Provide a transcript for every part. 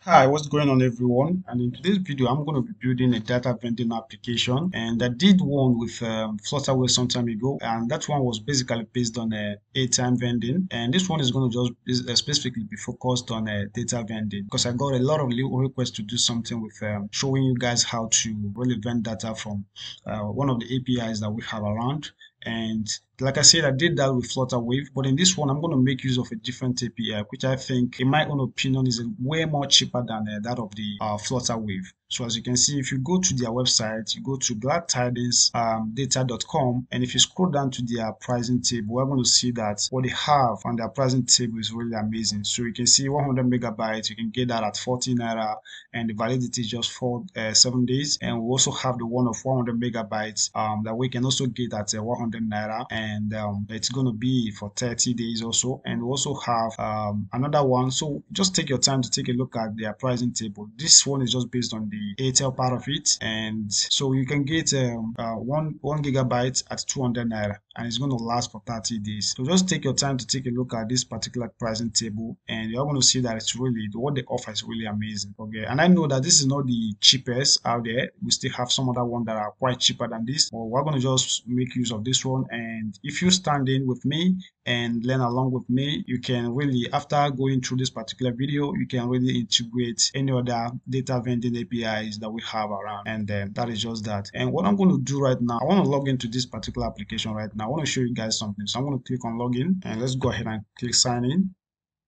Hi, what's going on everyone? And in today's video, I'm going to be building a data vending application. And I did one with Flutterwave some time ago, and that one was basically based on airtime vending. And this one is going to just specifically be focused on data vending because I got a lot of requests to do something with showing you guys how to really vend data from one of the APIs that we have around. And like I said, I did that with Flutterwave, but in this one, I'm going to make use of a different API, which I think, in my own opinion, is way more cheaper than that of the Flutterwave. So as you can see, if you go to their website, you go to gladtidingsdata.com, and if you scroll down to their pricing table, we're going to see that what they have on their pricing table is really amazing. So you can see 100 megabytes, you can get that at 40 naira, and the validity is just for 7 days. And we also have the one of 100 megabytes that we can also get at 100 naira, and it's going to be for 30 days also. And we also have another one. So just take your time to take a look at their pricing table. This one is just based on the Airtel part of it, and so you can get one gigabyte at 200 naira, and it's going to last for 30 days. So just take your time to take a look at this particular pricing table, and you're going to see that it's really what they offer is really amazing. Okay, and I know that this is not the cheapest out there. We still have some other ones that are quite cheaper than this, but we're going to just make use of this one. And if you stand in with me and learn along with me, you can really, after going through this particular video, you can really integrate any other data vending APIs that we have around. And then that is just that. And what I'm going to do right now, I want to log into this particular application right now. I want to show you guys something. So I'm going to click on login, and let's go ahead and click sign in.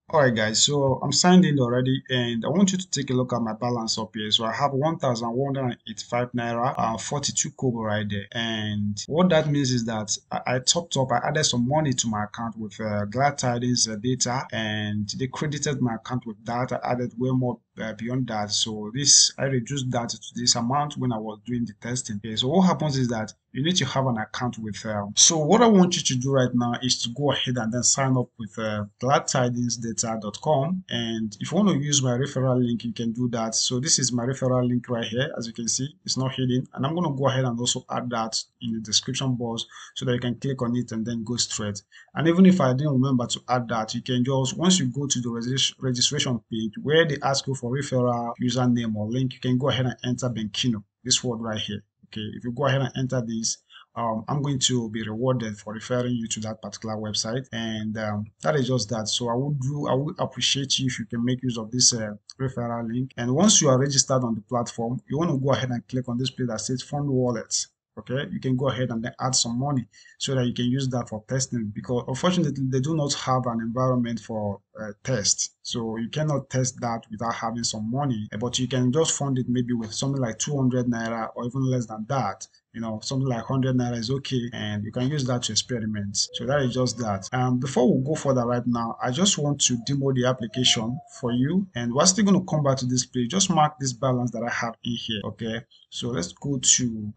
Alright guys, so I'm signed in already, and I want you to take a look at my balance up here. So I have 1,185 naira 42 kobo right there. And what that means is that I topped up, I added some money to my account with Glad Tidings data, and they credited my account with that. I added way more beyond that. So this, I reduced that to this amount when I was doing the testing. Okay, so what happens is that you need to have an account with so what I want you to do right now is to go ahead and then sign up with gladtidingsdata.com, and if you want to use my referral link, you can do that. So this is my referral link right here. As you can see, it's not hidden, and I'm going to go ahead and also add that in the description box so that you can click on it and then go straight. And even if I didn't remember to add that, you can just, once you go to the registration page where they ask you for referral username or link, you can go ahead and enter Benkino, this word right here. Okay, if you go ahead and enter this, I'm going to be rewarded for referring you to that particular website, and that is just that. So I would appreciate you if you can make use of this referral link. And once you are registered on the platform, you want to go ahead and click on this place that says fund wallets. Okay, you can go ahead and then add some money so that you can use that for testing, because unfortunately they do not have an environment for test, so you cannot test that without having some money. But you can just fund it maybe with something like 200 naira or even less than that. You know, something like 100 naira is okay, and you can use that to experiment. So that is just that. Before we go further right now, I just want to demo the application for you, and we're still going to come back to this page. Just mark this balance that I have in here. Okay, so let's go to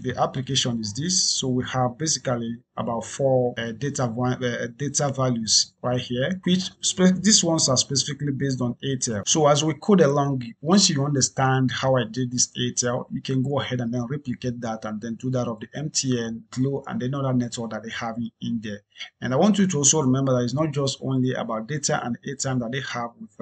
the application is this. So we have basically about four data values right here, which these ones are specifically based on Airtel. So as we code along, once you understand how I did this Airtel, you can go ahead and then replicate that and then do that of the MTN, Glo, and any other network that they have in there. And I want you to also remember that it's not just only about data and airtime that they have with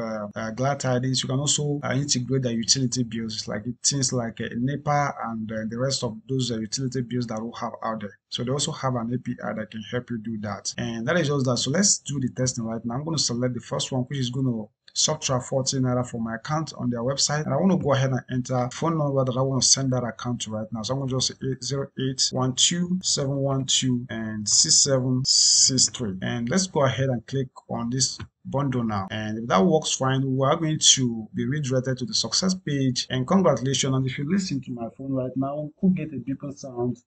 Glad Tidings. You can also integrate the utility bills, like things like NEPA and the rest of those utility bills that we have out there. So they also have an API that can help you do that. And that is just that. So let's do the testing right now. I'm going to select the first one, which is going to subtract 14 naira from my account on their website, and I want to go ahead and enter phone number that I want to send that account to right now. So I'm going to just say 0812-712 and 6763, and let's go ahead and click on this bundle now. And if that works fine, we are going to be redirected to the success page. And congratulations. And if you listen to my phone right now, we could get a beeping sound.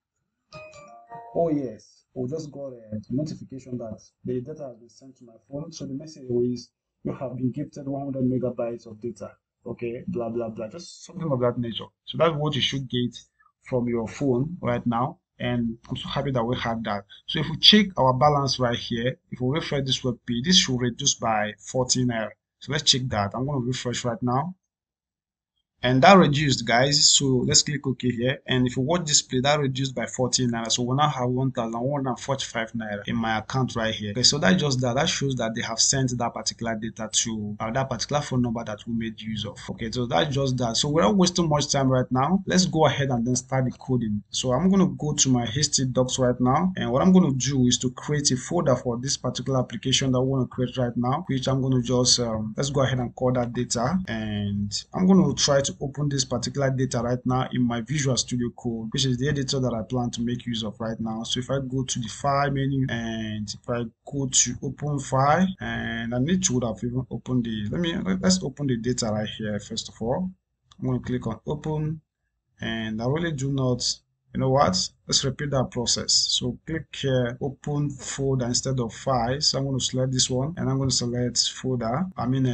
Oh yes, we just got a notification that the data has been sent to my phone. So the message is, you have been gifted 100 megabytes of data. Okay, blah blah blah, just something of that nature. So that's what you should get from your phone right now. And I'm so happy that we had that. So if we check our balance right here, if we refresh this web page, this should reduce by 14 naira. So let's check that. I'm going to refresh right now. And that reduced, guys. So let's click OK here. And if you watch display, that reduced by 14 naira. So we now have 1,145 naira in my account right here. Okay, so that just that shows that they have sent that particular data to that particular phone number that we made use of. Okay, so that's just that. So without wasting much time right now, let's go ahead and then start the coding. So I'm going to go to my HT docs right now, and what I'm going to do is to create a folder for this particular application that we want to create right now, which I'm going to just let's go ahead and call that data, and I'm going to try to open this particular data right now in my Visual Studio Code, which is the editor that I plan to make use of right now. So if I go to the file menu, and if I go to open file, and I need to would have even opened let's open the data right here. First of all, I'm going to click on open, and I really do not, you know what, let's repeat that process. So click here, open folder instead of file. So I'm going to select this one, and I'm going to select folder,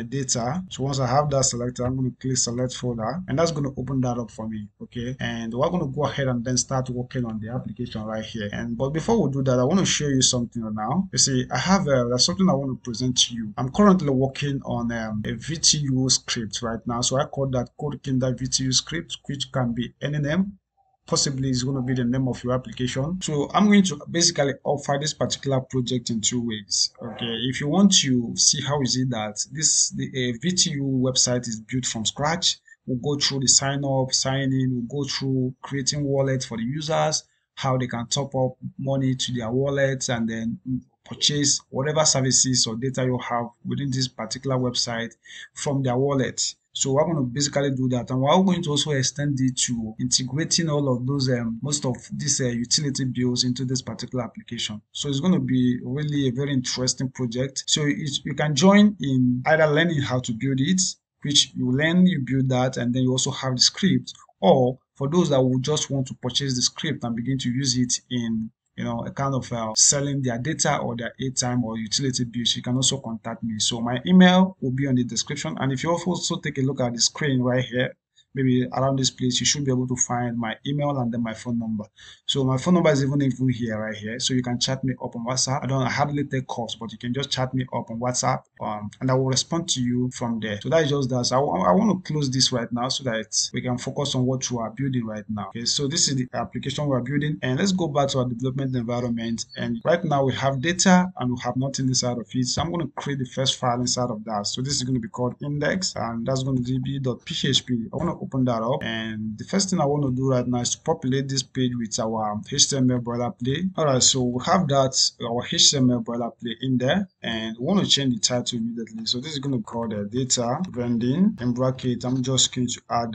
data. So once I have that selected, I'm going to click select folder, and that's going to open that up for me. Okay, and we're going to go ahead and then start working on the application right here. And but before we do that, I want to show you something now. You see, I have there's something I want to present to you. I'm currently working on a VTU script right now. So I call that code kinder VTU script, which can be any name. Possibly is going to be the name of your application. So I'm going to basically offer this particular project in two ways. Okay, if you want to see how is it that the VTU website is built from scratch, we'll go through the sign up, sign in, we'll go through creating wallets for the users, how they can top up money to their wallets, and then purchase whatever services or data you have within this particular website from their wallet. So we're going to basically do that, and we're going to also extend it to integrating all of those most of these utility bills into this particular application. So it's going to be really a very interesting project. So you can join in either learning how to build it, which you learn, you build that, and then you also have the script, or for those that would just want to purchase the script and begin to use it in a kind of selling their data or their airtime or utility bills, you can also contact me. So my email will be on the description, and if you also take a look at the screen right here, maybe around this place, you should be able to find my email and then my phone number. So my phone number is even here right here, so you can chat me up on WhatsApp. I hardly take calls, but you can just chat me up on WhatsApp, and I will respond to you from there. So that is just that. So I want to close this right now so that we can focus on what we are building right now. Okay, so this is the application we are building, and let's go back to our development environment. And right now we have data and we have nothing inside of it. So I'm going to create the first file inside of that. So this is going to be called index, and that's going to be .php. I want to open that up, and the first thing I want to do right now is to populate this page with our HTML boilerplate. Alright, so we have that our HTML boilerplate in there, and we want to change the title immediately. So this is going to call the data vending. In bracket, I'm just going to add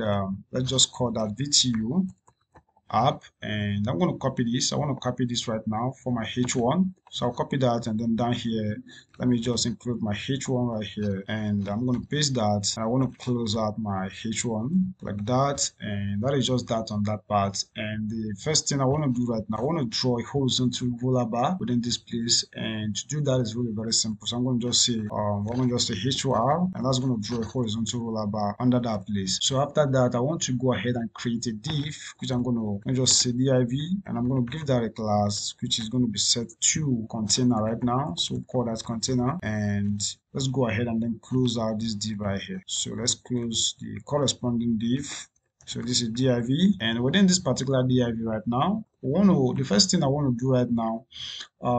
let's just call that VTU app, and I'm going to copy this. I want to copy this right now for my H1. So I'll copy that, and then down here, let me just include my H1 right here, and I'm going to paste that. I want to close out my H1 like that, and that is just that on that part. And the first thing I want to do right now, I want to draw a horizontal roller bar within this place, and to do that is really very simple. So I'm going to just say H1, and that's going to draw a horizontal roller bar under that place. So after that, I want to go ahead and create a div, which I'm going to just say div, and I'm going to give that a class which is going to be set to container right now. So call that container, and let's go ahead and then close out this div right here. So let's close the corresponding div. So this is div, and within this particular div right now, the first thing I want to do right now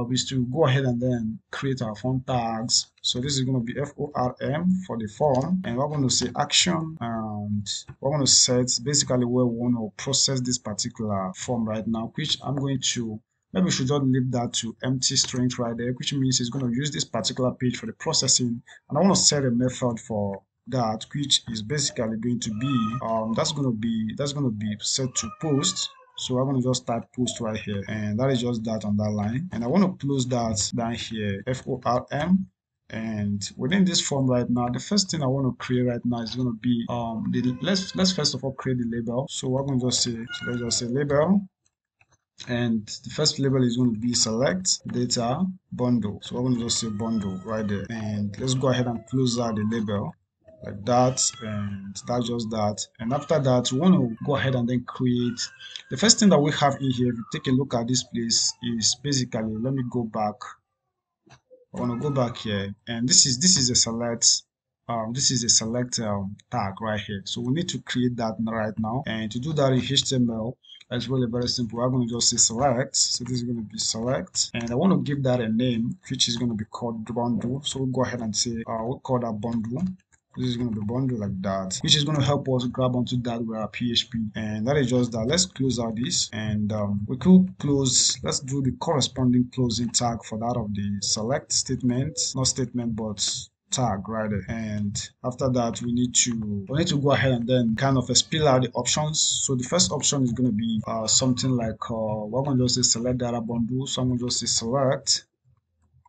is to go ahead and then create our form tags. So this is going to be FORM for the form, and we're going to say action, and we're going to set basically where we want to process this particular form right now, which I'm going to, maybe we should just leave that to empty string right there, which means it's going to use this particular page for the processing, and I want to set a method for that, which is basically going to be that's going to be set to post. So I'm going to just type post right here, and that is just that on that line, and I want to close that down here, FORM. And within this form right now, the first thing I want to create right now is going to be let's first of all create the label. So we're going to just say, so let's just say label, and the first label is going to be select data bundle. So we're going to just say bundle right there, and let's go ahead and close out the label like that, and that's just that. And after that, we want to go ahead and then create the first thing that we have in here. If you take a look at this place, is basically, let me go back. I want to go back here, and this is a select this is a select tag right here. So we need to create that right now. And to do that in HTML, it's really very simple. I'm going to just say select. So this is going to be select. And I want to give that a name, which is going to be called bundle. So we'll go ahead and say, we'll call that bundle. This is going to be bundle like that, which is going to help us grab onto that with our PHP. And that is just that. Let's close out this, and we could close. Let's do the corresponding closing tag for that of the select statement, not statement, but tag right there. And after that, we need to go ahead and then kind of spill out the options. So the first option is going to be something like we're going to just say select data bundle. So I'm going to just say select.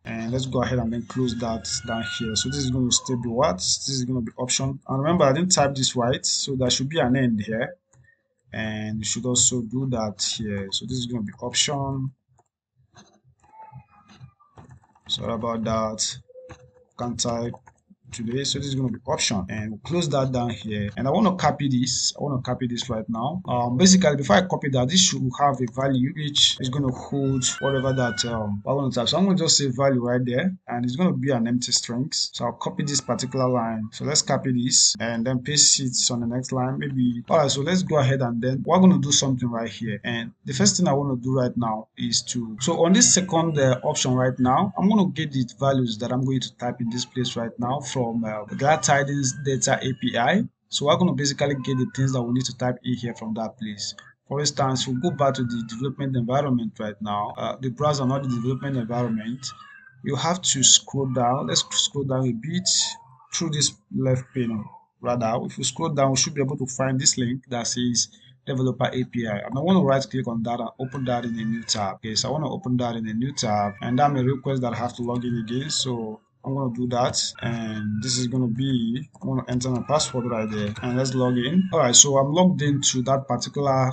And let's go ahead and then close that down here. So this is going to still be what? This is going to be option. And remember, I didn't type this right, so there should be an end here. And you should also do that here. So this is going to be option. Sorry about that. Can't type today. So this is going to be option, and we'll close that down here. And I want to copy this. Right now. Basically, before I copy that, this should have a value which is going to hold whatever that I want to type. So I'm going to just say value right there, and it's going to be an empty string. So I'll copy this particular line. So let's copy this and then paste it on the next line. Maybe. All right. So let's go ahead and then we're going to do something right here. And the first thing I want to do right now is to, so on this second option right now, I'm going to get the values that I'm going to type in this place right now from Glad Tidings Data API. So we're going to basically get the things that we need to type in here from that place. For instance, we'll go back to the development environment right now, the browser, not the development environment. You have to scroll down. Let's scroll down a bit through this left pane. Rather, if you scroll down, we should be able to find this link that says Developer API. And I want to right click on that and open that in a new tab. Okay, so I want to open that in a new tab, and that may request that I have to log in again. So I'm going to do that, and this is going to be, I'm going to enter my password right there, and let's log in. All right, so I'm logged into that particular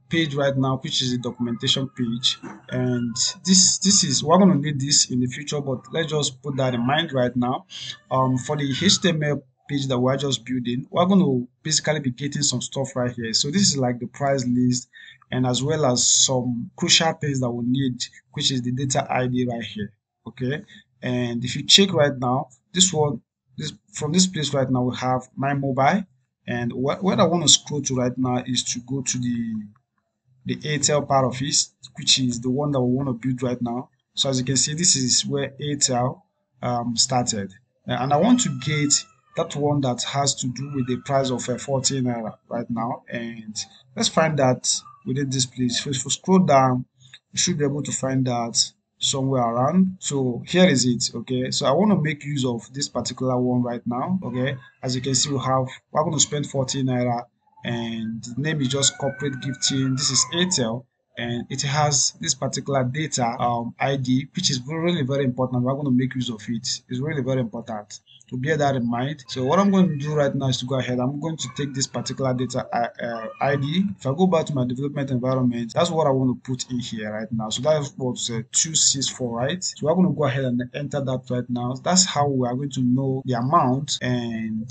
page right now, which is the documentation page. And this is, we're going to need this in the future, but let's just put that in mind right now. For the HTML page that we're just building, we're going to basically be getting some stuff right here. So this is like the price list, and as well as some crucial things that we need, which is the data ID right here. Okay, and if you check right now, this from this place right now, we have my mobile, and what I want to scroll to right now is to go to the Airtel part of it, which is the one that we want to build right now. So as you can see, this is where Airtel started, and I want to get that one that has to do with the price of 14 naira right now. And let's find that within this place. If we scroll down, you should be able to find that somewhere around. So here is it. Okay, so I want to make use of this particular one right now. Okay, as you can see, we're going to spend 14 naira, and the name is just corporate gifting. This is Airtel, and it has this particular data ID, which is really very important. We're going to make use of it. It's really very important to bear that in mind. So what I'm going to do right now is to go ahead. I'm going to take this particular data ID. If I go back to my development environment, that's what I want to put in here right now. So that's what 264, right? So we're going to go ahead and enter that right now. That's how we are going to know the amount, and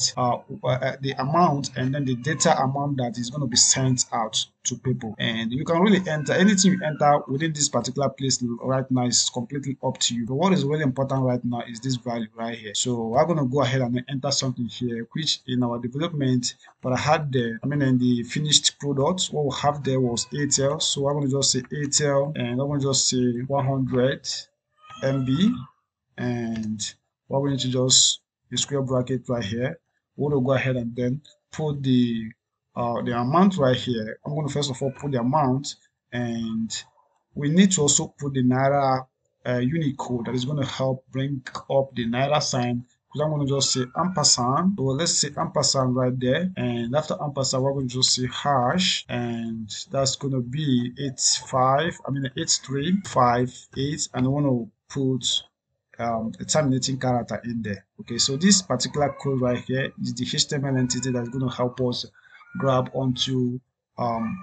then the data amount that is going to be sent out to people. And you can really enter anything you enter within this particular place right now is completely up to you. But what is really important right now is this value right here. So we're going to go ahead and enter something here, which in our development, but I had there, in the finished product, what we have there was Airtel. So we're going to just say Airtel, and I'm going to just say 100 MB, and we're going to just the square bracket right here. We're going to go ahead and then put the amount right here. I'm going to first of all put the amount, and we need to also put the Naira Unicode that is going to help bring up the Naira sign. Because I'm going to just say ampersand. So let's say ampersand right there, and after ampersand we're going to just say hash, and that's going to be 8358, and I want to put a terminating character in there. Okay, so this particular code right here is the HTML entity that's going to help us grab onto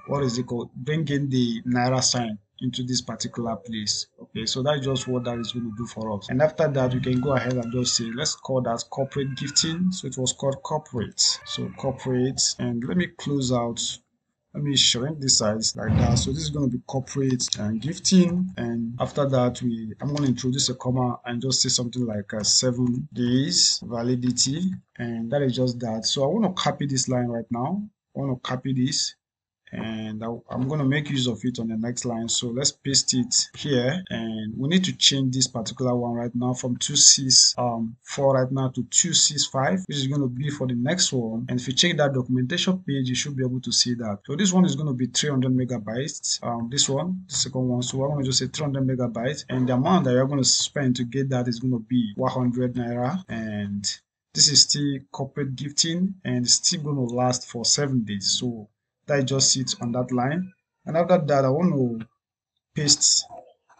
what is it called, bring in the Naira sign into this particular place. Okay, so that's just what that is going to do for us. And after that, we can go ahead and just say, let's call that corporate gifting. So it was called corporate. So corporate, and let me close out Let me shrink this size like that. So this is going to be corporate and gifting, and after that I'm going to introduce a comma and just say something like 7 days validity, and that is just that. So I want to copy this line right now. I want to copy this, and I'm going to make use of it on the next line. So let's paste it here, and we need to change this particular one right now from 264 right now to 265, which is going to be for the next one. And if you check that documentation page, you should be able to see that. So this one is going to be 300 megabytes. This one, the second one, so I'm going to just say 300 megabytes, and the amount that you're going to spend to get that is going to be 100 naira. And this is still corporate gifting, and it's still going to last for 7 days. So that just sits on that line, and after that I want to paste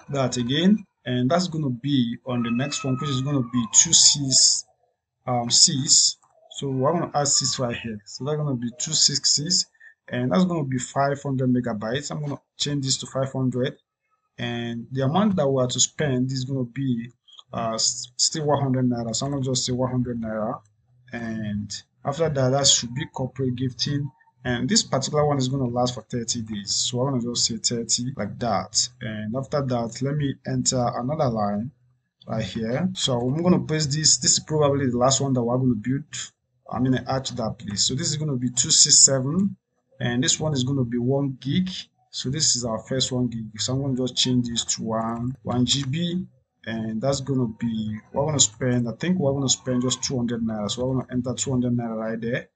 that again, and that's going to be on the next one, which is going to be 26 6. So we're going to add 6 right here, so that's going to be 266, and that's going to be 500 megabytes. I'm going to change this to 500, and the amount that we are to spend is going to be still 100 naira. So I'm going to just say 100 naira, and after that, that should be corporate gifting. And this particular one is going to last for 30 days. So I'm going to just say 30 like that. And after that, let me enter another line right here. So I'm going to paste this. This is probably the last one that we're going to build. I'm going to add to that place. So this is going to be 267, and this one is going to be 1 gig. So this is our first 1 gig. So I'm going to just change this to 1 GB, and that's going to be, we're going to spend, I think we're going to spend just 200 naira. So we're going to enter 200 naira right there,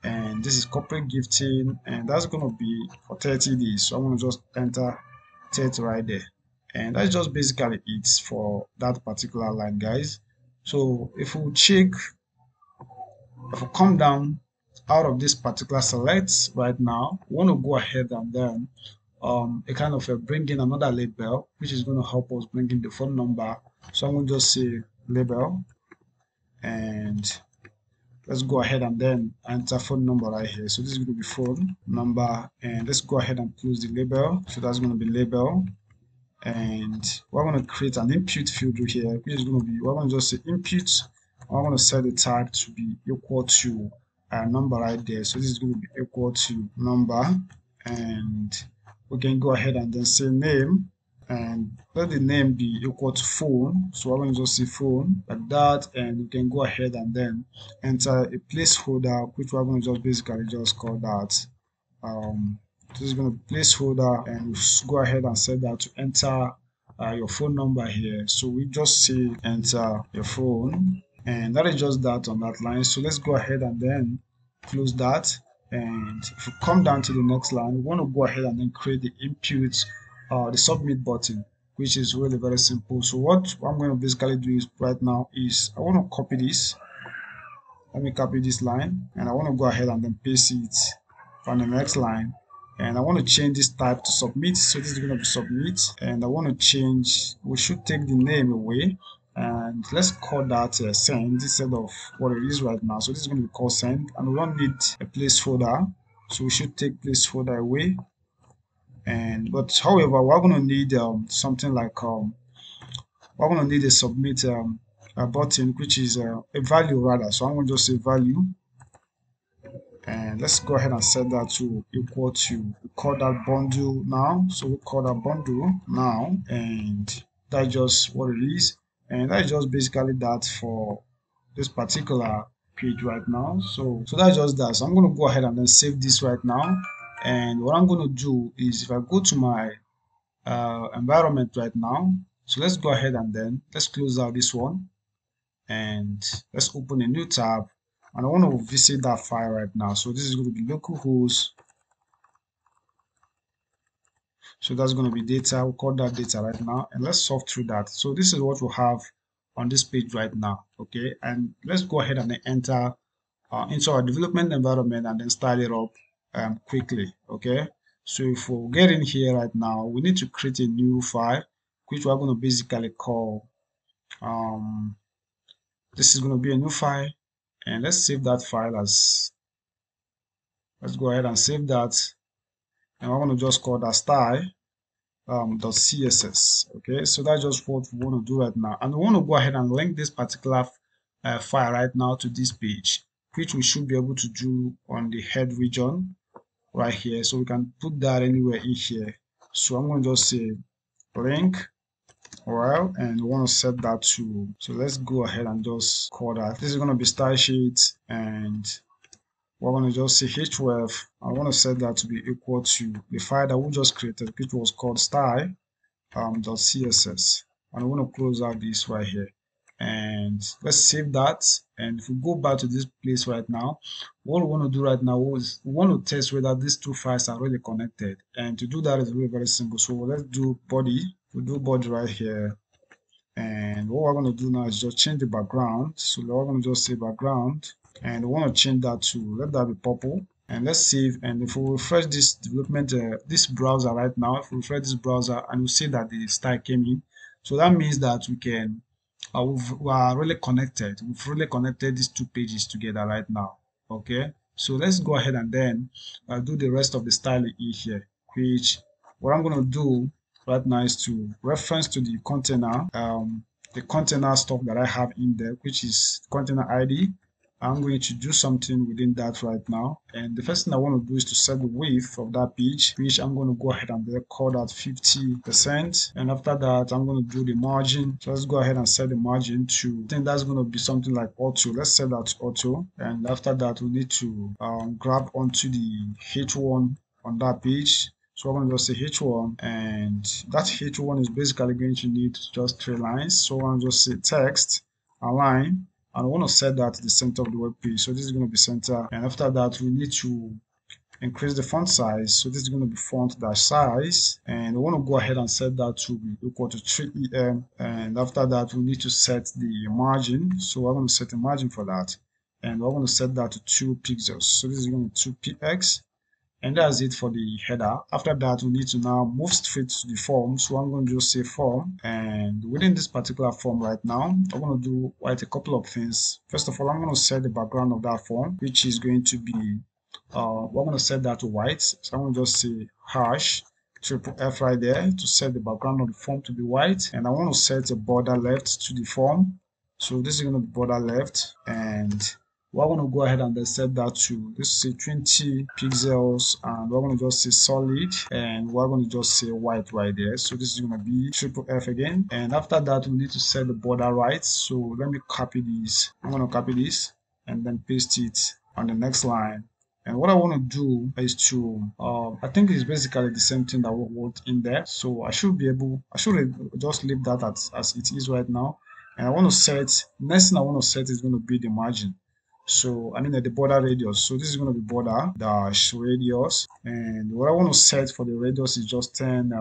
and this is corporate gifting, and that's going to be for 30 days. So I'm going to just enter 30 right there, and that's just basically it for that particular line, guys. So if we check, if we come down out of this particular select right now, we want to go ahead and then a kind of bring in another label, which is going to help us bring in the phone number. So I'm going to just say label, and let's go ahead and then enter phone number right here. So this is going to be phone number, and let's go ahead and close the label. So that's going to be label, and we're going to create an input field here, which is going to be, we're going to just say input. I'm going to set the type to be equal to a number right there. So this is going to be equal to number, and we can go ahead and then say name, and let the name be equal to phone. So we're going to just say phone like that, and you can go ahead and then enter a placeholder, which we're going to just basically just call that this is going to be placeholder, and go ahead and set that to enter your phone number here. So we just say enter your phone, and that is just that on that line. So let's go ahead and then close that, and if we come down to the next line, we want to go ahead and then create the input, the submit button, which is really very simple. So what I'm going to basically do is right now is I want to copy this. Let me copy this line, and I want to go ahead and then paste it on the next line, and I want to change this type to submit. So this is going to be submit, and I want to change, we should take the name away, and let's call that send instead of what it is right now. So this is going to be called send, and we don't need a placeholder, so we should take placeholder away. And but however, we're going to need something like we're going to need a submit a button, which is a value rather. So I'm going to just say value, and let's go ahead and set that to equal to, we call that bundle now. So we call that bundle now, and that's just what it is, and that's just basically that for this particular page right now. So that's just that. So I'm going to go ahead and then save this right now, and what I'm going to do is if I go to my environment right now, so let's go ahead and then let's close out this one, and let's open a new tab, and I want to visit that file right now. So this is going to be localhost, so that's going to be data, we'll call that data right now, and let's sort through that. So this is what we have on this page right now, okay, and let's go ahead and then enter into our development environment and then start it up quickly, okay. So if we get in here right now, we need to create a new file, which we're going to basically call this is going to be a new file, and let's save that file as, let's go ahead and save that, and we're going to just call that style .css. Okay, so that's just what we want to do right now, and we want to go ahead and link this particular file right now to this page, which we should be able to do on the head region. right here. So we can put that anywhere in here. So I'm going to just say link, well, and we want to set that to, so let's go ahead and just call that. This is going to be style sheet, and we're going to just say h12. I want to set that to be equal to the file that we just created, which was called style .css, and I want to close out this right here, and let's save that. And if we go back to this place right now, what we want to do right now is we want to test whether these two files are really connected, and to do that is really very simple. So let's do body. We do body right here, and what we're going to do now is just change the background. So we're going to just say background, and we want to change that to, let that be purple, and let's save. And if we refresh this development, this browser right now, if we refresh this browser, and we see that the style came in, so that means that we can we are really connected. We've really connected these two pages together right now. Okay, so let's go ahead and then do the rest of the styling in here, which what I'm going to do right now is to reference to the container stuff that I have in there, which is container ID. I'm going to do something within that right now, and the first thing I want to do is to set the width of that page, which I'm going to go ahead and call that 50%, and after that I'm going to do the margin. So let's go ahead and set the margin to, I think that's going to be something like auto. Let's set that to auto, and after that we need to grab onto the H1 on that page. So I'm going to just say H1, and that H1 is basically going to need just 3 lines. So I'm going to just say text align, and I want to set that to the center of the web page. So this is going to be center, and after that we need to increase the font size. So this is going to be font dash size, and we want to go ahead and set that to be equal to 3em, and after that we need to set the margin. So I'm going to set a margin for that, and we're going to set that to 2 pixels. So this is going to be 2px. And that's it for the header. After that, we need to now move straight to the form. So I'm going to just say form, and within this particular form right now, I'm going to do quite a couple of things. First of all, I'm going to set the background of that form, which is going to be, we're going to set that to white. So I'm going to just say hash triple F right there to set the background of the form to be white. And I want to set a border left to the form. So this is going to be border left, and we're going to go ahead and then set that to, let's say 20 pixels, and we're going to just say solid, and we're going to just say white right there. So this is going to be triple F again, and after that we need to set the border right. So let me copy this. I'm going to copy this and then paste it on the next line. And what I want to do is to, I think it's basically the same thing that we wrote in there. So I should just leave that as it is right now. And I want to set, next thing I want to set is going to be the margin. So I mean the border radius. So this is going to be border dash radius, and what I want to set for the radius is just 10.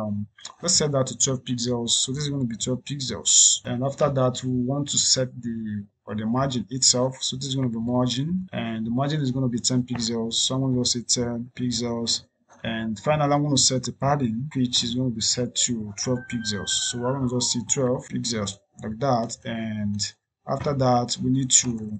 Let's set that to 12 pixels. So this is going to be 12 pixels, and after that we want to set the margin itself. So this is going to be margin, and the margin is going to be 10 pixels. So I'm going to say 10 pixels. And finally, I'm going to set the padding, which is going to be set to 12 pixels. So we're going to just say 12 pixels like that. And after that, we need to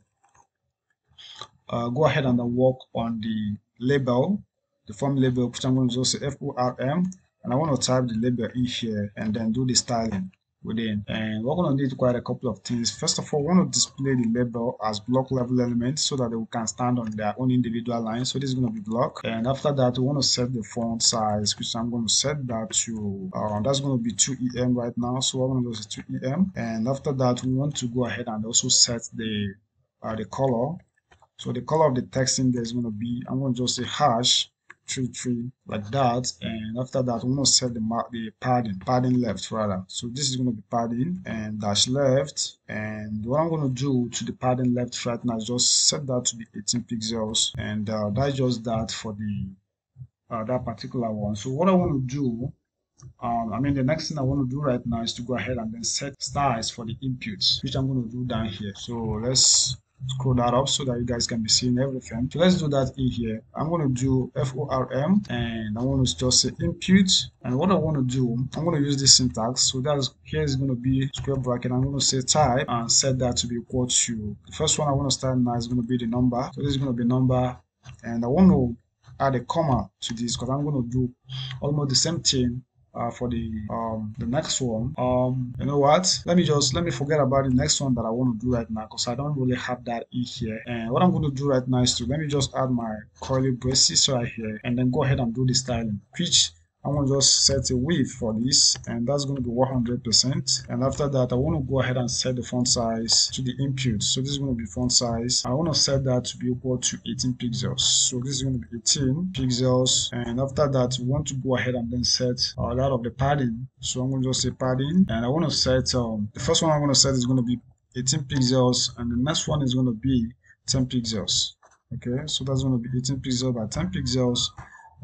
go ahead and work on the label, the form label, which I'm going to just say FORM, and I want to type the label in here and then do the styling within. And we're going to need quite a couple of things. First of all, we want to display the label as block level elements so that they can stand on their own individual lines. So this is going to be block. And after that, we want to set the font size, which I'm going to set that to, that's going to be 2em right now. So we're going to just say 2em. And after that, we want to go ahead and also set the color. So the color of the text in there is going to be, I'm going to just say hash 33 like that, and after that I'm going to set the padding left rather. So this is going to be padding and dash left, and what I'm going to do to the padding left right now is just set that to be 18 pixels, and that's just that for the that particular one. So what I want to do, the next thing I want to do right now is to go ahead and then set styles for the inputs, which I'm going to do down here. So let's scroll that up so that you guys can be seeing everything. So let's do that in here. I'm going to do FORM, and I want to just say input, and what I want to do, I'm going to use this syntax. So that's, here is going to be square bracket. I'm going to say type and set that to be equal to, the first one I want to start now is going to be the number. So this is going to be number, and I want to add a comma to this because I'm going to do almost the same thing for the next one. You know what? Let me forget about the next one that I want to do right now because I don't really have that in here. And what I'm going to do right now is to let me just add my curly braces right here and then go ahead and do the styling, which I want to just set a width for this, and that's going to be 100%. And after that, I want to go ahead and set the font size to the input. So this is going to be font size. I want to set that to be equal to 18 pixels. So this is going to be 18 pixels. And after that, we want to go ahead and then set that of the padding. So I'm going to just say padding, and I want to set the first one I'm going to set is going to be 18 pixels, and the next one is going to be 10 pixels. Okay, so that's going to be 18 pixels by 10 pixels.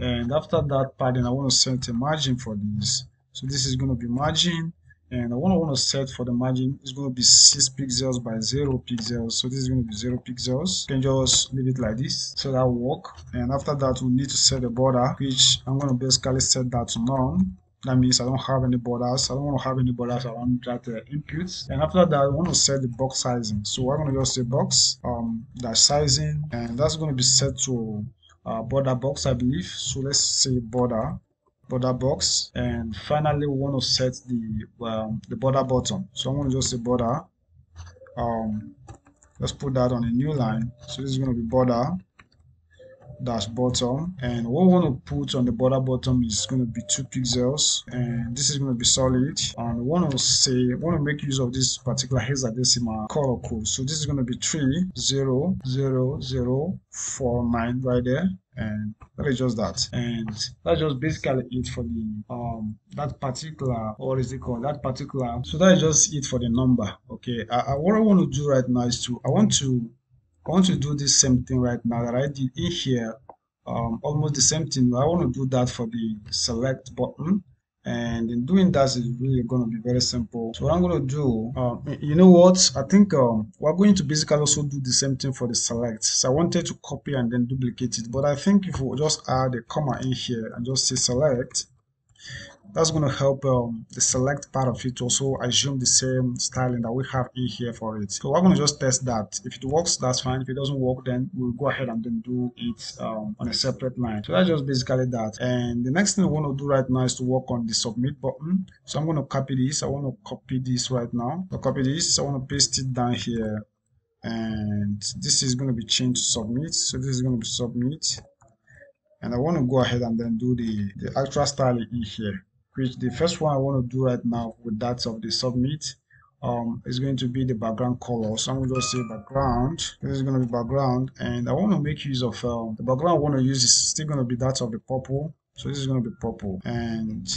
And after that padding, I want to set a margin for this. So this is going to be margin, and I want to set for the margin is going to be 6 pixels by 0 pixels. So this is going to be 0 pixels. You can just leave it like this, so that will work. And after that, we need to set a border, which I'm going to basically set that to none. That means I don't have any borders. I don't want to have any borders around that inputs. And after that, I want to set the box sizing. So we're going to just say box dash sizing, and that's going to be set to border box, I believe. So let's say border box, and finally we want to set the border bottom. So I'm going to just say border. Let's put that on a new line. So this is going to be border dash bottom, and what we want to put on the border bottom is going to be 2 pixels, and this is going to be solid. And we want to make use of this particular hexadecimal color code. So this is going to be 3000049 right there, and that is just that. And that's just basically it for the that particular, what is it called, that particular. So that is just it for the number. Okay, what I want to do right now is I want to do this same thing right now that I did in here, almost the same thing. I want to do that for the select button, and in doing that is really going to be very simple. So what I'm going to do, you know what, I think we're going to basically also do the same thing for the select. So I wanted to copy and then duplicate it, but I think if we just add a comma in here and just say select, that's going to help the select part of it to also assume the same styling that we have in here for it. So we're going to just test that. If it works, that's fine. If it doesn't work, then we'll go ahead and then do it on a separate line. So that's just basically that. And the next thing we want to do right now is to work on the submit button. So I'm going to copy this. I want to copy this right now. I'll copy this. I want to paste it down here. And this is going to be changed to submit. So this is going to be submit. And I want to go ahead and then do the actual styling in here, which the first one I want to do right now with that of the submit is going to be the background color. So I'm going to just say background. This is going to be background, and I want to make use of the background I want to use is still going to be that of the purple. So this is going to be purple. And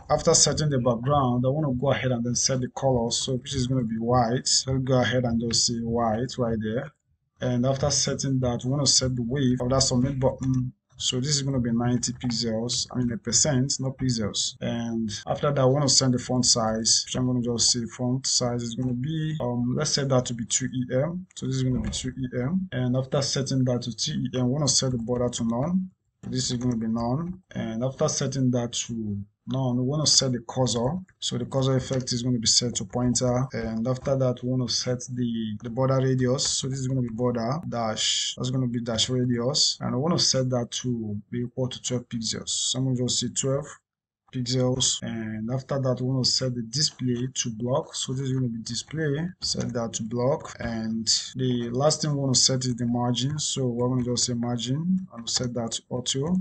after setting the background, I want to go ahead and then set the color, so which is going to be white. So I'll go ahead and just say white right there. And after setting that, we want to set the width of that submit button. So this is going to be 90 pixels, I mean a percent, not pixels. And after that, I want to set the font size, which I'm going to just say font size is going to be, let's set that to be 2EM. So this is going to be 2EM. And after setting that to 2EM, I want to set the border to none. This is going to be none. And after setting that to none, we want to set the cursor. So the cursor effect is going to be set to pointer. And after that, we want to set the border radius. So this is going to be border dash, that's going to be dash radius. And I want to set that to be equal to 12 pixels. So I'm going to just say 12 pixels. And after that, we want to set the display to block. So this is going to be display, set that to block. And the last thing we want to set is the margin. So we're going to just say margin and set that to auto.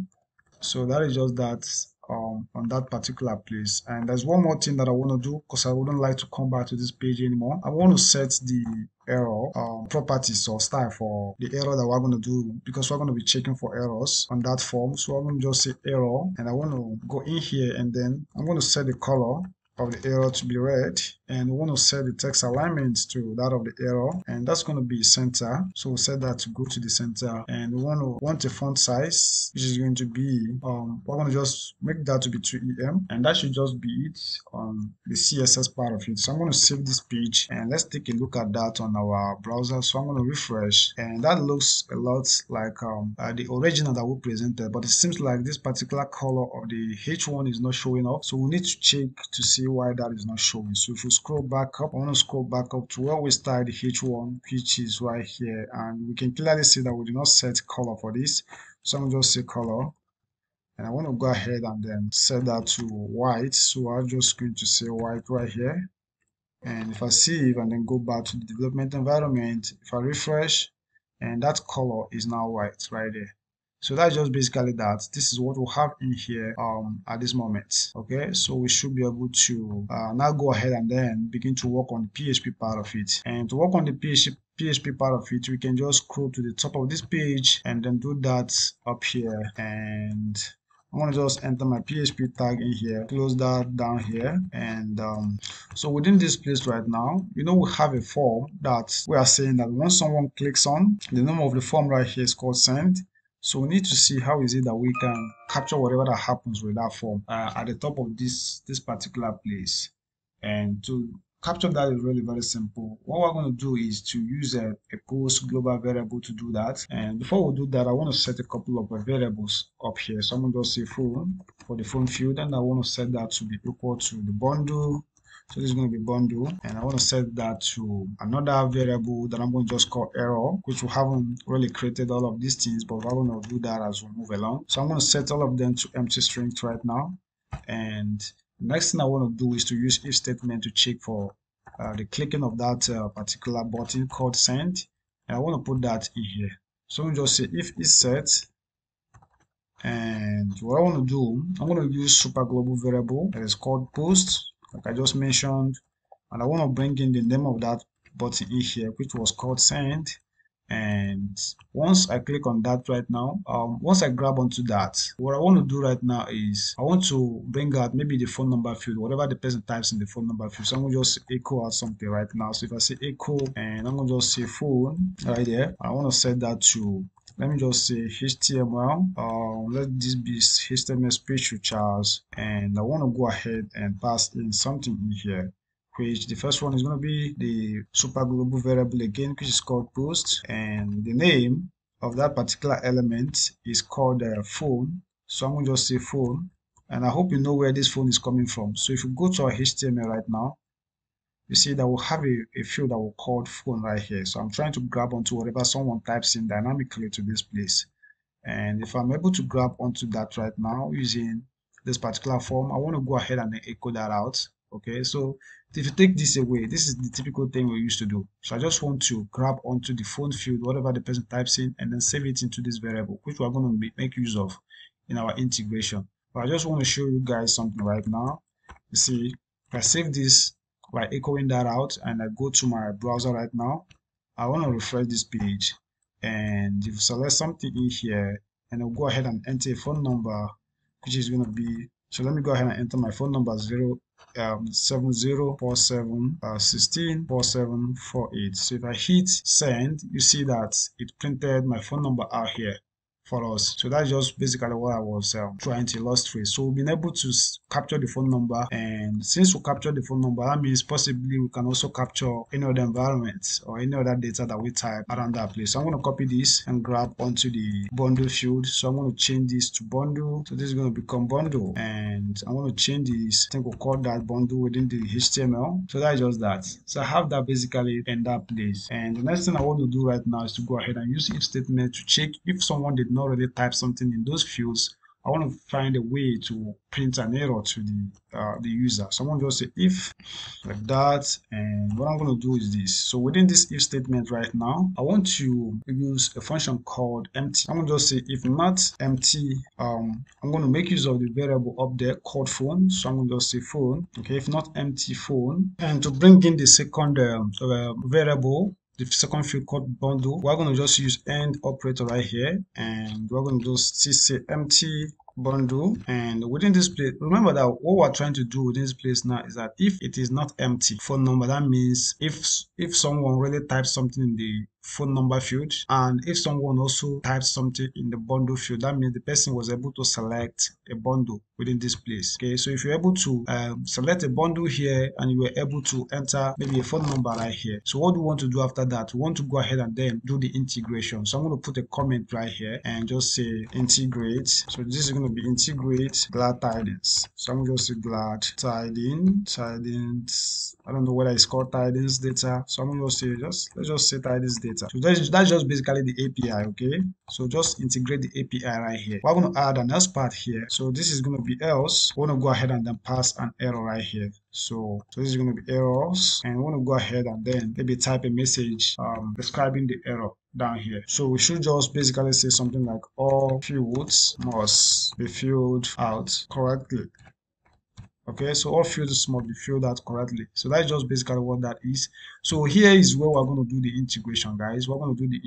So that is just that on that particular place. And there's one more thing that I want to do, because I wouldn't like to come back to this page anymore. I want to set the error properties or style for the error that we're going to do, because we're going to be checking for errors on that form. So I'm going to just say error, and I want to go in here, and then I'm going to set the color of the error to be red, and we want to set the text alignment to that of the error, and that's going to be center. So we'll set that to go to the center, and we want a font size, which is going to be we're going to just make that to be 2EM, and that should just be it on the CSS part of it. So I'm going to save this page, and let's take a look at that on our browser. So I'm going to refresh, and that looks a lot like the original that we presented, but it seems like this particular color of the H1 is not showing up. So we need to check to see why that is not showing. So if we scroll back up, I want to scroll back up to where we started the H1, which is right here, and we can clearly see that we did not set color for this. So I'm going to just say color, and I want to go ahead and then set that to white. So I'm just going to say white right here. And if I save and then go back to the development environment, if I refresh, and that color is now white right there. So that's just basically that. This is what we'll have in here at this moment. Okay, so we should be able to now go ahead and then begin to work on the PHP part of it. And to work on the PHP part of it, we can just scroll to the top of this page and then do that up here. And I'm going to just enter my PHP tag in here, close that down here. And so within this place right now, we have a form that we are saying that once someone clicks on, the name of the form right here is called send. So we need to see how is it that we can capture whatever that happens with that form at the top of this particular place. And to capture that is really very simple. What we're going to do is to use a post global variable to do that. And before we do that, I want to set a couple of variables up here. So I'm going to just say phone for the phone field, and I want to set that to be equal to the bundle. So this is going to be bundle, and I want to set that to another variable that I'm going to just call error, which we haven't really created all of these things, but we're going to do that as we move along. So I'm going to set all of them to empty strings right now. And the next thing I want to do is to use if statement to check for the clicking of that particular button called send. And I want to put that in here. So we just say if is set, and what I want to do, I'm going to use super global variable that is called post, like I just mentioned, and I want to bring in the name of that button in here, which was called send. And once I click on that right now, once I grab onto that, what I want to do right now is I want to bring out maybe the phone number field, whatever the person types in the phone number field. So I'm going to just echo out something right now. So if I say echo, and I'm going to just say phone right there, I want to set that to, let me just say HTML. Let this be HTML speech recharge, and I want to go ahead and pass in something in here, which the first one is going to be the super global variable again, which is called post, and the name of that particular element is called phone. So I'm going to just say phone, and I hope you know where this phone is coming from. So if you go to our HTML right now, you see that we'll have a field that we'll call phone right here. So I'm trying to grab onto whatever someone types in dynamically to this place. And if I'm able to grab onto that right now using this particular form, I want to go ahead and echo that out. Okay, so if you take this away, this is the typical thing we used to do. So I just want to grab onto the phone field, whatever the person types in, and then save it into this variable, which we're going to make use of in our integration. But I just want to show you guys something right now. You see, if I save this by echoing that out and I go to my browser right now, I want to refresh this page, and if you select something in here, and I'll go ahead and enter a phone number, which is going to be, so let me go ahead and enter my phone number 7047 16 4748. So if I hit send, you see that it printed my phone number out here for us. So that's just basically what I was trying to illustrate. So we've been able to capture the phone number, and since we captured the phone number, that means possibly we can also capture any other environment or any other data that we type around that place. So I'm going to copy this and grab onto the bundle field. So I'm going to change this to bundle. So this is going to become bundle, and I'm going to change this. I think we'll call that bundle within the HTML. So that's just that. So I have that basically in that place. And the next thing I want to do right now is to go ahead and use if statement to check if someone did not really type something in those fields. I want to find a way to print an error to the user. So I'm going to just say if like that, and what I'm going to do is this. So within this if statement right now, I want to use a function called empty. I'm going to just say if not empty, I'm going to make use of the variable up there called phone. So I'm going to just say phone. Okay, if not empty phone, and to bring in the second variable, the second field called bundle, we're going to just use end operator right here, and we're going to just say empty bundle. And within this place, remember that what we're trying to do within this place now is that if it is not empty phone number, that means if someone really types something in the phone number field, and if someone also types something in the bundle field, that means the person was able to select a bundle within this place. Okay, so if you're able to select a bundle here and you were able to enter maybe a phone number right here, so what do we want to do after that? We want to go ahead and then do the integration. So I'm going to put a comment right here and just say integrate. So this is going to be integrate glad tidings. So I'm going to say glad tidings. I don't know whether it's called tidings data. So I'm going to say let's just say tidings data. data. So that's just basically the API, okay? So just integrate the API right here. We're going to add an else part here. So this is going to be else. We're going to go ahead and then pass an error right here. So this is going to be errors, and we want to go ahead and then maybe type a message describing the error down here. So we should just basically say something like all fields must be filled out correctly. Okay, so all fields must be filled out correctly. So that's just basically what that is. So here is where we're going to do the integration, guys. We're going to do the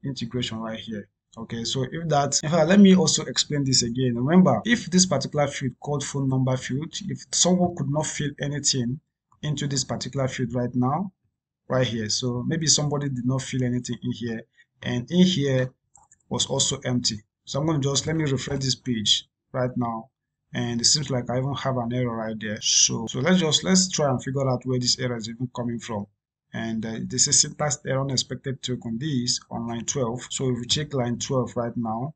integration right here. Okay, so if that, in fact, let me also explain this again. Remember, if this particular field called phone number field, if someone could not fill anything into this particular field right now, right here, so maybe somebody did not fill anything in here, and in here was also empty. So I'm going to just, let me refresh this page right now, and it seems like I even have an error right there. So let's try and figure out where this error is even coming from. And this is syntax error unexpected token this on line 12. So if we check line 12 right now,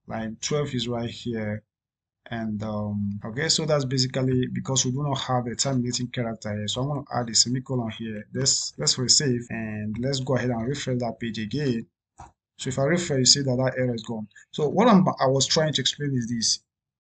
line 12 is right here. And okay, so that's basically because we do not have a terminating character here. So I'm going to add a semicolon here. Let's resave, and let's go ahead and refresh that page again. So if I refresh, you see that that error is gone. So what I was trying to explain is this.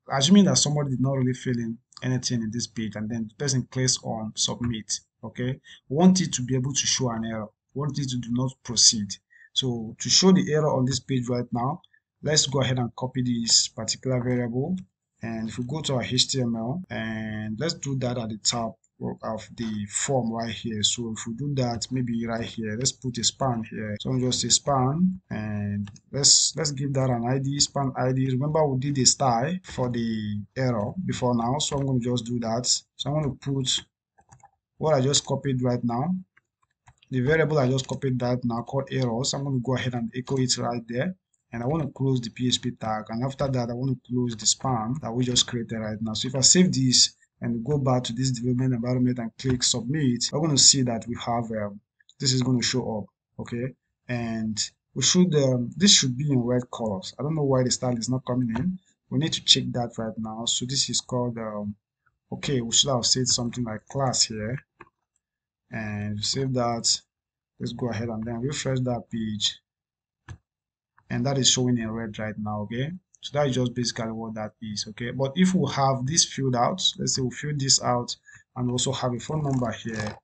Assuming that somebody did not really fill in anything in this page, and then the person clicks on submit, okay, we want it to be able to show an error. We want it to do not proceed. So to show the error on this page right now, let's go ahead and copy this particular variable. And if we go to our HTML, and let's do that at the top of the form right here. So if we do that, maybe right here, let's put a span here. So I'm just a span, and let's give that an ID, span ID. Remember we did a style for the error before now, so I'm going to just do that. So I'm going to put what I just copied right now, the variable I just copied that now called errors. I'm going to go ahead and echo it right there. And I want to close the PHP tag, and after that I want to close the span that we just created right now. So if I save this and go back to this development environment and click submit, we're going to see that we have this is going to show up, okay? And we should this should be in red colors. I don't know why the style is not coming in. We need to check that right now. So this is called okay, we should have said something like class here, and save that. Let's go ahead and then refresh that page, and that is showing in red right now. Okay, so that is just basically what that is. Okay, but if we have this filled out, let's say we fill this out and also have a phone number here,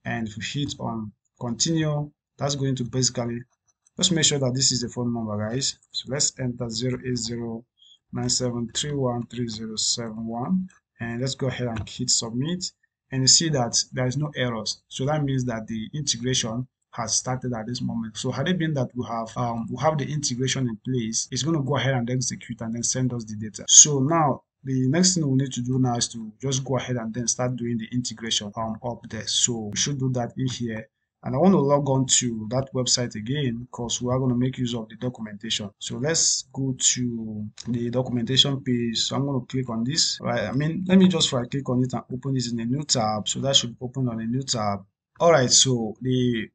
and if we hit on continue, that's going to basically, let's make sure that this is the phone number, guys. So let's enter 08097313071, and let's go ahead and hit submit, and you see that there is no errors. So that means that the integration has started at this moment. So had it been that we have the integration in place, it's going to go ahead and execute and then send us the data. So now the next thing we need to do now is to just go ahead and then start doing the integration up there. So we should do that in here. And I want to log on to that website again because we are going to make use of the documentation. So let's go to the documentation page. So I'm going to click on this, right? I mean, let me just right click on it and open this in a new tab. So that should open on a new tab. All right, so the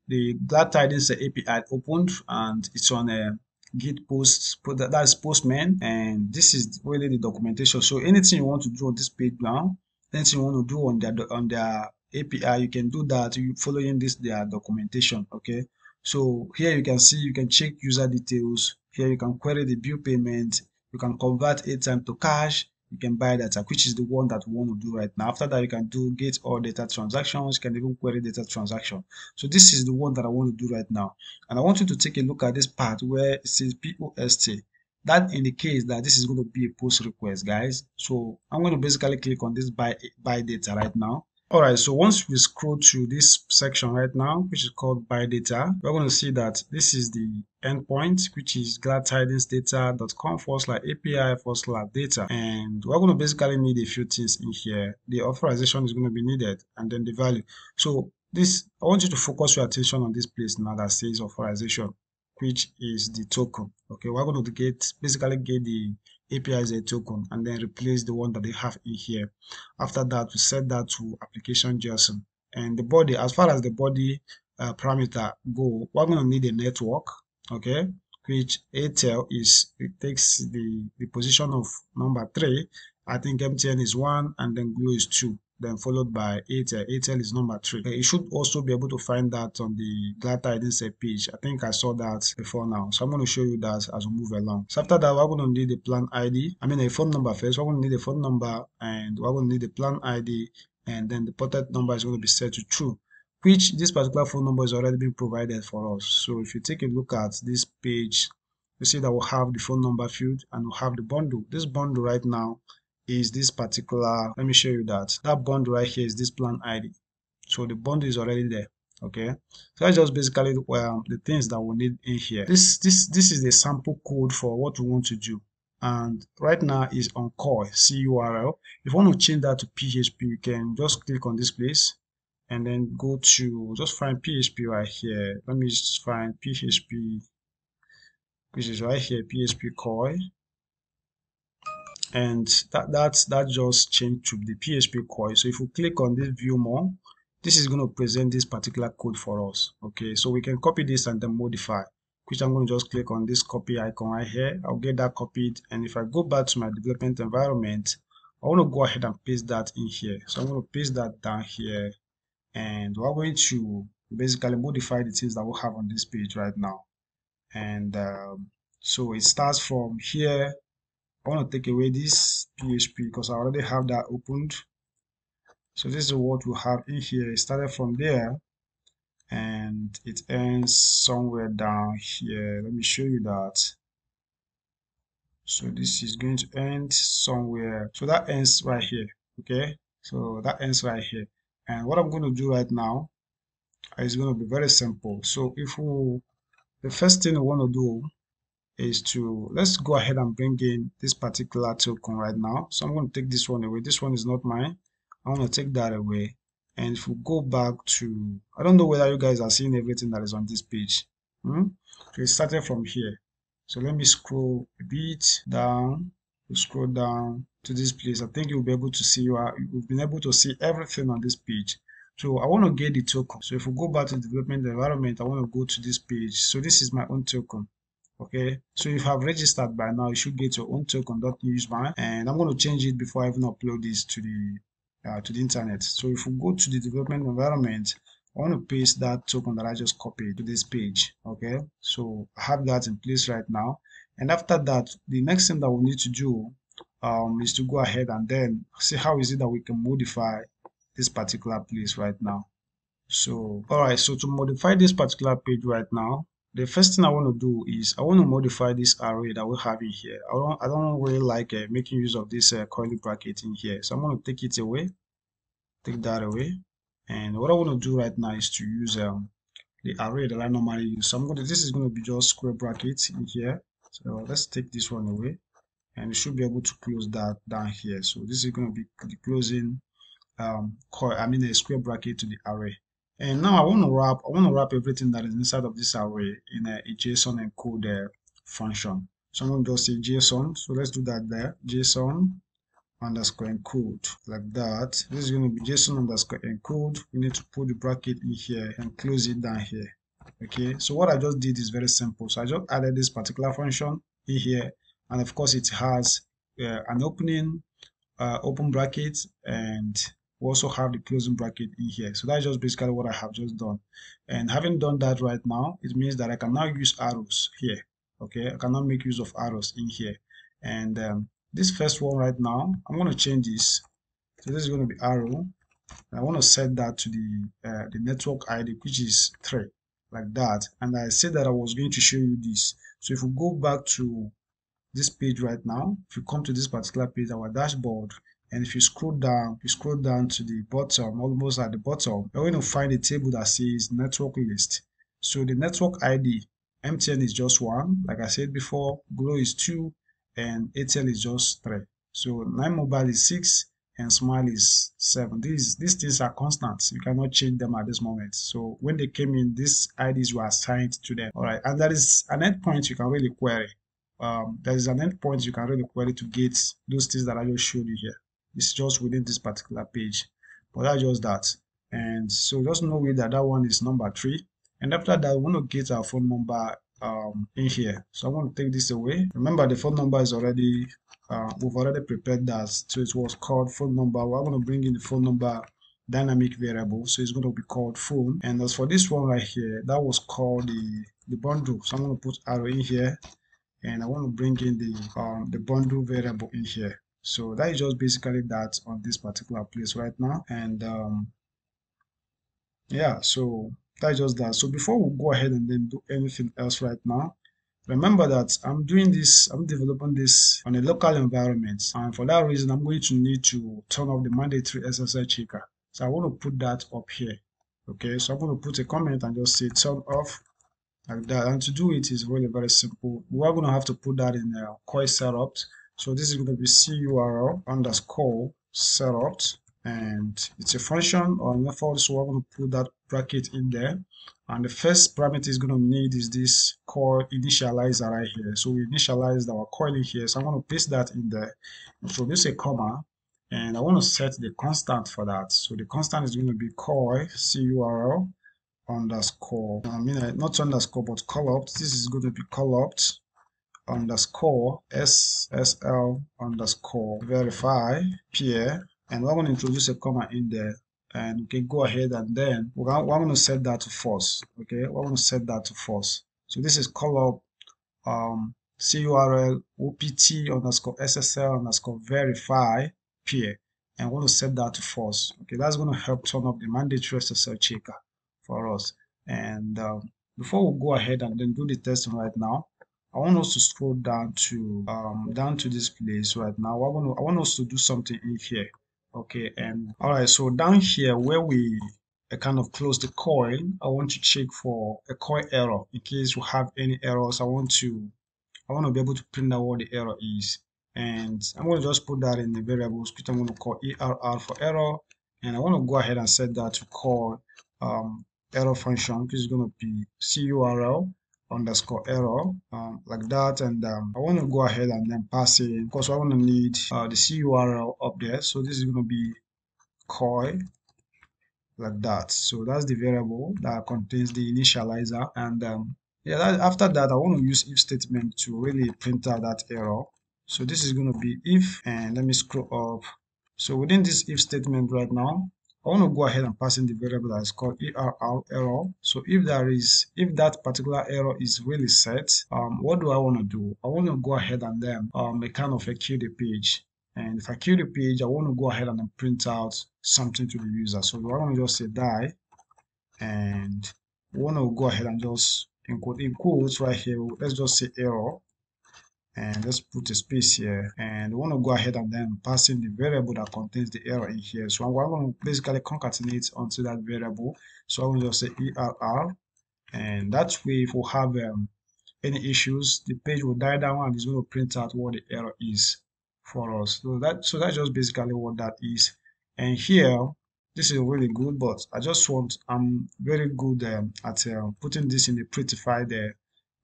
glad tidings API opened, and it's on a git post, that's postman, and this is really the documentation. So anything you want to do on this page now, anything you want to do on their API, you can do that following their documentation. Okay, so here you can see, you can check user details. Here you can query the bill payment, you can convert Airtime to cash, you can buy data, which is the one that we want to do right now. After that, you can do get all data transactions, you can even query data transaction. So this is the one that I want to do right now. And I want you to take a look at this part where it says POST. That indicates that this is going to be a post request, guys. So I'm going to basically click on this buy data right now. All right, so once we scroll to this section right now, which is called buy data, we're going to see that this is the endpoint, which is gladtidingsdata.com/API/data. And we're going to basically need a few things in here. The authorization is going to be needed, and then the value. So this, I want you to focus your attention on this place now that says authorization, which is the token. Okay, we're going to basically get the API as a token and then replace the one that they have in here. After that, we set that to application JSON, and the body, as far as the body parameter go, we're going to need a network, okay, which Airtel is, it takes the position of number 3. I think MTN is 1, and then Glo is 2. then followed by Airtel. Airtel is number 3. You should also be able to find that on the glad tidings page. I think I saw that before now. So I'm going to show you that as we move along. So after that, we're going to need the plan ID. I mean a phone number first. We're going to need a phone number, and we're going to need the plan ID, and then the ported number is going to be set to true, which this particular phone number is already being provided for us. So if you take a look at this page, you see that we'll have the phone number field and we'll have the bundle. This bundle right now is this particular, let me show you that. That bundle right here is this plan ID. So the bundle is already there. Okay, so that's just basically the things that we need in here. This is the sample code for what we want to do, and right now is on core CURL. If you want to change that to PHP, you can just click on this place and then go to, just find PHP right here. Let me just find PHP, which is right here, PHP core, and that just changed to the PHP core. So if you click on this view more, this is going to present this particular code for us. Okay, so we can copy this and then modify, which I'm going to just click on this copy icon right here. I'll get that copied, and if I go back to my development environment, I want to go ahead and paste that in here. So I'm going to paste that down here, and we're going to basically modify the things that we have on this page right now. And so it starts from here. I want to take away this PHP because I already have that opened. So this is what we have in here. It started from there and it ends somewhere down here. Let me show you that. So this is going to end somewhere. So that ends right here. Okay, so that ends right here. And what I'm going to do right now is going to be very simple. So the first thing we want to do is to, let's go ahead and bring in this particular token right now. So I'm going to take this one away. This one is not mine. I want to take that away. And if we go back to, I don't know whether you guys are seeing everything that is on this page. So it started from here. So let me scroll a bit down. We'll scroll down to this place. I think you'll be able to see, you've been able to see everything on this page. So I want to get the token. So if we go back to the development environment, I want to go to this page. So this is my own token. Okay, so if you have registered by now, you should get your own token. Don't use mine, and I'm going to change it before I even upload this to the internet. So if we go to the development environment, I want to paste that token that I just copied to this page. Okay, so I have that in place right now, and after that, the next thing that we need to do is to go ahead and then see how is it that we can modify this particular place right now. So all right, so to modify this particular page right now, the first thing I want to do is I want to modify this array that we have in here. I don't really like making use of this curly bracket in here, so I'm going to take it away, take that away. And what I want to do right now is to use the array that I normally use. So this is going to be just square brackets in here. So let's take this one away, and you should be able to close that down here. So this is going to be the closing a square bracket to the array. And now I want to wrap everything that is inside of this array in a JSON encode function. So I'm going to just say JSON. So let's do that there. JSON underscore encode, like that. This is going to be JSON underscore encode. We need to put the bracket in here and close it down here. Okay, so what I just did is very simple. So I just added this particular function in here, and of course it has an open bracket, and we also have the closing bracket in here. So that's just basically what I have just done. And having done that right now, it means that I can now use arrows here. Okay, I cannot make use of arrows in here. And this first one right now, I'm going to change this. So this is going to be arrow. I want to set that to the network ID, which is 3, like that. And I said that I was going to show you this. So if we go back to this page right now, if you come to this particular page, our dashboard, and if you scroll down to the bottom, almost at the bottom, you're going to find a table that says network list. So the network ID, MTN is just 1, like I said before, Glo is 2, and Airtel is just 3. So 9mobile is 6, and Smile is 7. These things are constant. You cannot change them at this moment. So when they came in, these IDs were assigned to them. All right, and there is an endpoint you can really query. There is an endpoint you can really query to get those things that I just showed you here. It's just within this particular page, but that's just that. And so just know that that one is number 3. And after that, we want to get our phone number in here. So I'm going to take this away. Remember, the phone number is already we've already prepared that, so it was called phone number. We're going to bring in the phone number dynamic variable, so it's going to be called phone. And as for this one right here, that was called the bundle. So I'm going to put arrow in here, and I want to bring in the bundle variable in here. So that is just basically that on this particular place right now. And yeah, so that's just that. So before we go ahead and then do anything else right now, remember that I'm developing this on a local environment. And for that reason, I'm going to need to turn off the mandatory SSL checker. So I want to put that up here. Okay, so I'm going to put a comment and just say turn off like that. And to do it is really very simple. We're going to have to put that in coil setup. So this is going to be curl underscore setup, and it's a function or a method, so we're going to put that bracket in there. And the first parameter is going to need is this coil initializer right here. So we initialized our coil in here, so I'm going to paste that in there, introduce a comma, and I want to set the constant for that. So the constant is going to be coil curl underscore, not underscore but collopt. This is going to be collopt underscore SSL underscore verify peer, and we're going to introduce a comma in there, and we can go ahead and then we're going to set that to false. Okay, we're going to set that to false. So this is collopt curl opt underscore SSL underscore verify peer, and we're going to set that to false. Okay, that's going to help turn up the mandatory SSL checker for us. And before we go ahead and then do the testing right now, I want us to scroll down to this place right now. I want us to do something in here. Okay, and all right, so down here where we kind of close the coil, I want to check for a coil error. In case you have any errors, I want to be able to print out what the error is. And I'm going to just put that in the variables, which I'm going to call err for error. And I want to go ahead and set that to call error function, which is going to be curl underscore error, like that. And I want to go ahead and then pass it, because I want to need the curl up there. So this is going to be coil, like that. So that's the variable that contains the initializer. And yeah, after that, I want to use if statement to really print out that error. So this is going to be if, and let me scroll up. So within this if statement right now, I want to go ahead and pass in the variable that is called error. So if that particular error is really set, what do I want to do? I want to go ahead and then kind of queue the page. And if I queue the page, I want to go ahead and then print out something to the user. So I want to just say die, and we want to go ahead and just in quotes right here, let's just say error, and let's put a space here, and we want to go ahead and then pass in the variable that contains the error in here. So I'm going to basically concatenate onto that variable. So I will just say err, and that way if we have any issues, the page will die down and it's going to print out what the error is for us. So that's just basically what that is. And here, this is really good, but I'm very good at putting this in a prettified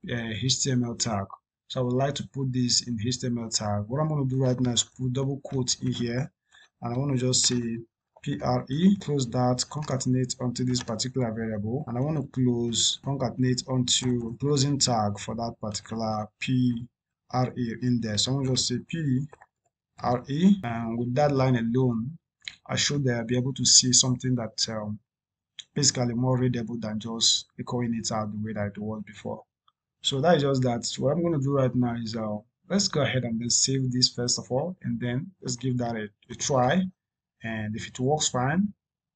HTML tag. So I would like to put this in HTML tag. What I'm going to do right now is put double quotes in here, and I want to just say PRE, close that, concatenate onto this particular variable, and I want to concatenate onto closing tag for that particular PRE in there. So I'm going to just say PRE, and with that line alone, I should be able to see something that basically more readable than just echoing it out the way that it was before. So that is just that. So what I'm going to do right now is let's go ahead and then save this first of all, and then let's give that a try. And if it works fine,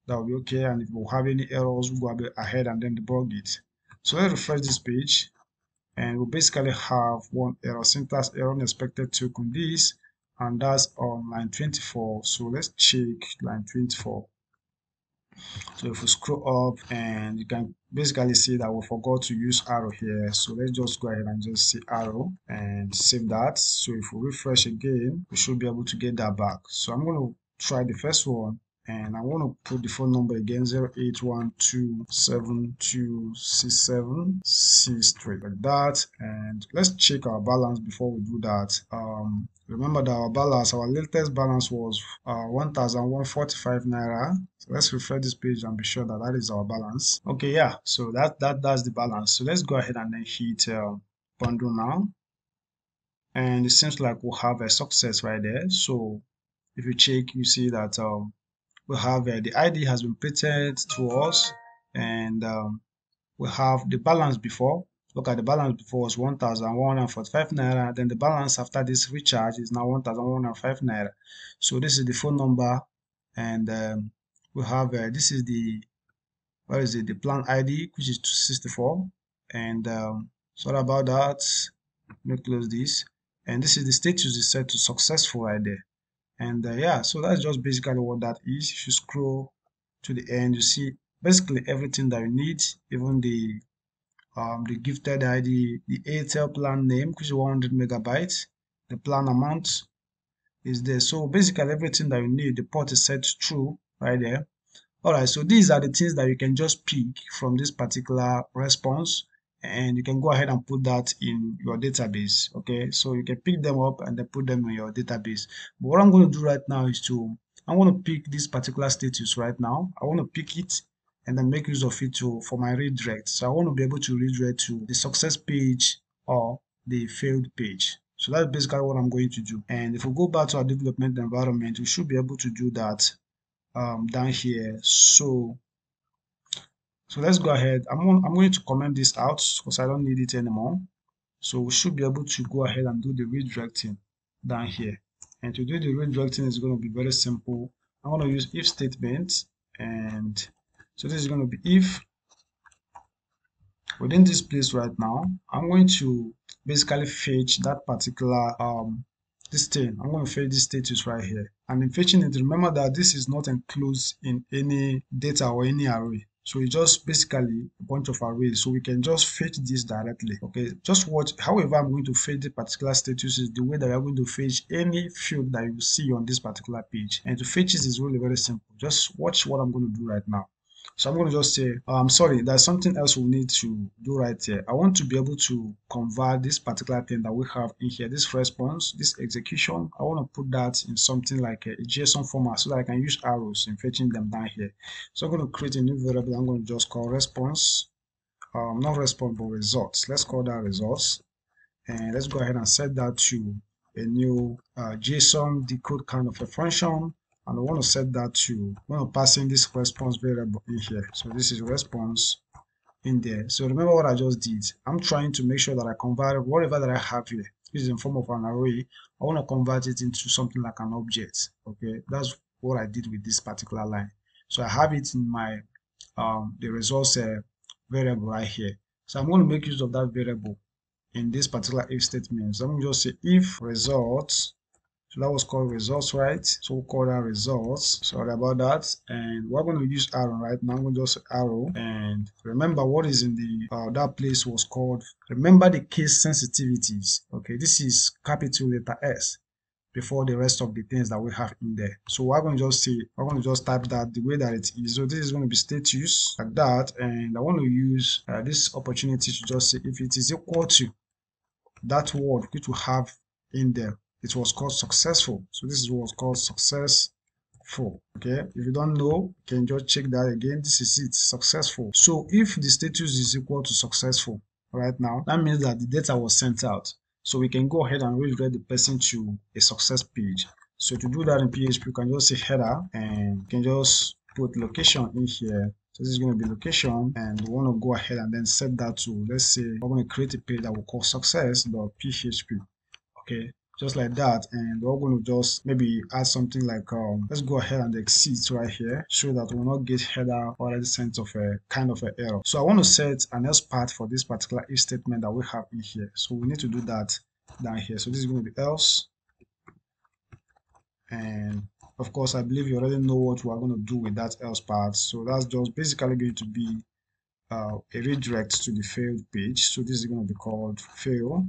that will be okay. And if we have any errors, we'll go ahead and then debug it. So let's refresh this page, and we'll basically have one error, syntax error, unexpected token this, and that's on line 24. So let's check line 24. So if we scroll up, and you can basically see that we forgot to use arrow here. So let's just go ahead and just see arrow and save that. So if we refresh again, we should be able to get that back. So I'm going to try the first one, and I want to put the phone number again, 0812726763, like that. And let's check our balance before we do that. Remember that our latest balance was 1,145 naira. So let's refresh this page and be sure that that is our balance. Okay, yeah, so that's the balance. So let's go ahead and then hit bundle now, and it seems like we'll have a success right there. So if you check, you see that we have the ID has been printed to us, and we have the balance before. Look at the balance before was 1,145 naira. Then the balance after this recharge is now 1,105 naira. So this is the phone number, and we have this is the the plan ID, which is 264. And sorry about that. Let me close this. And this is the status is set to successful right there. And yeah, so that's just basically what that is. If you scroll to the end, you see basically everything that you need, even the gifted ID, the Airtel plan name, which is 100 megabytes, the plan amount is there. So basically everything that you need, the port is set to true right there. All right, so these are the things that you can just pick from this particular response, and you can go ahead and put that in your database. Okay, so you can pick them up and then put them in your database. But what I'm going to do right now is I want to pick this particular status right now. I want to pick it and then make use of it for my redirect. So I want to be able to redirect to the success page or the failed page. So that's basically what I'm going to do. And if we go back to our development environment, we should be able to do that down here. So let's go ahead. I'm going to comment this out because I don't need it anymore. So we should be able to go ahead and do the redirecting down here. And to do the redirecting is going to be very simple. I'm going to use if statement, and so this is going to be if within this place right now. I'm going to basically fetch that particular this thing. I'm going to fetch this status right here, and in fetching it, remember that this is not enclosed in any data or any array. So it's just basically a bunch of arrays. So we can just fetch this directly. Okay, just watch. However, I'm going to fetch the particular status is the way that we are going to fetch any field that you see on this particular page. And to fetch it is really very simple. Just watch what I'm going to do right now. So I'm going to just say, sorry, there's something else we need to do right here. I want to be able to convert this particular thing that we have in here, this response, this execution. I want to put that in something like a JSON format so that I can use arrows in fetching them down here. So I'm going to create a new variable. I'm going to just call response, not response, but results. Let's call that results. And let's go ahead and set that to a new JSON decode kind of a function. And I want to set that to, I want to pass in this response variable in here. So this is response in there. So remember what I just did. I'm trying to make sure that I convert whatever that I have here, which is in form of an array. I want to convert it into something like an object. Okay, that's what I did with this particular line. So I have it in my the results variable right here. So I'm going to make use of that variable in this particular if statement. So I'm going to just say if results. So that was called results, right? So we'll call that results. Sorry about that. And we're going to use arrow right now. I'm going to just arrow. And remember what is in the that place was called. Remember the case sensitivities. Okay, this is capital letter S before the rest of the things that we have in there. So we're going to just say, we're going to just type that the way that it is. So this is going to be status like that. And I want to use this opportunity to just say if it is equal to that word which we have in there. It was called successful. So this is what was called successful. Okay, if you don't know, you can just check that again. This is it, successful. So if the status is equal to successful right now, that means that the data was sent out. So we can go ahead and redirect the person to a success page. So to do that in PHP, you can just say header, and you can just put location in here. So this is going to be location, and we want to go ahead and then set that to, let's say, we're going to create a page that we'll call success.php. Okay, just like that. And we're going to just maybe add something like let's go ahead and exit right here so that we'll not get header or any sense of a kind of an error. So I want to set an else path for this particular if statement that we have in here. So we need to do that down here. So this is going to be else, and of course I believe you already know what we are going to do with that else part. So that's just basically going to be a redirect to the failed page. So this is going to be called fail.php,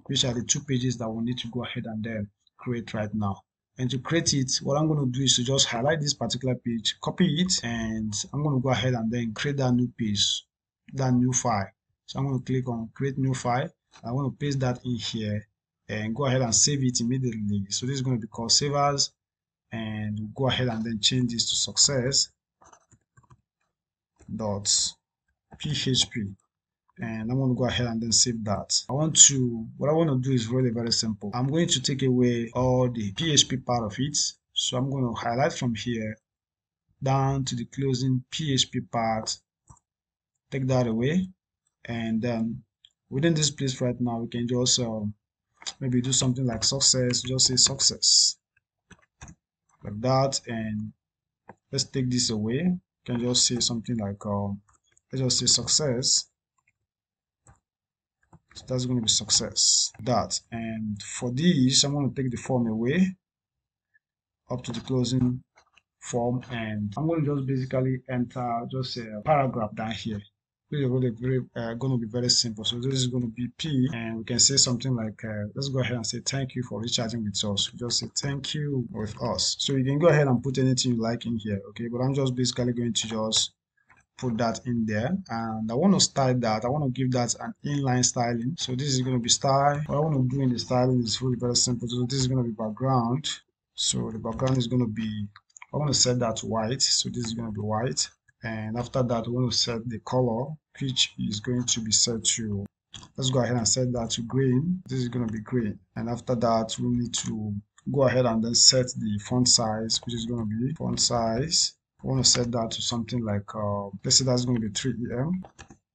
which are the two pages that we need to go ahead and then create right now. And to create it, what I'm going to do is to just highlight this particular page, copy it, and I'm going to go ahead and then create that new page, that new file. So I'm going to click on create new file. I want to paste that in here and go ahead and save it immediately. So this is going to be called save as, and we'll go ahead and then change this to success.php. And I'm going to go ahead and then save that. What I want to do is really very simple. I'm going to take away all the PHP part of it. So I'm going to highlight from here down to the closing PHP part, take that away. And then within this place right now, we can just maybe do something like success, just say success like that. And let's take this away. You can just say something like, let's just say success. So that's going to be success. That. And for this, I'm going to take the form away up to the closing form, and I'm going to just basically enter just a paragraph down here. This is really going to be very simple. So this is going to be P, and we can say something like, let's go ahead and say thank you for recharging with us. We just say thank you with us. So you can go ahead and put anything you like in here, okay? But I'm just basically going to just put that in there, and I want to style that. I want to give that an inline styling. So this is going to be style. What I want to do in the styling is really very simple. So this is going to be background. So the background is going to be, I want to set that to white. So this is going to be white. And after that, we want to set the color, which is going to be set to, let's go ahead and set that to green. This is going to be green. And after that, we need to go ahead and then set the font size, which is going to be font size. I want to set that to something like, let's say that's going to be 3em.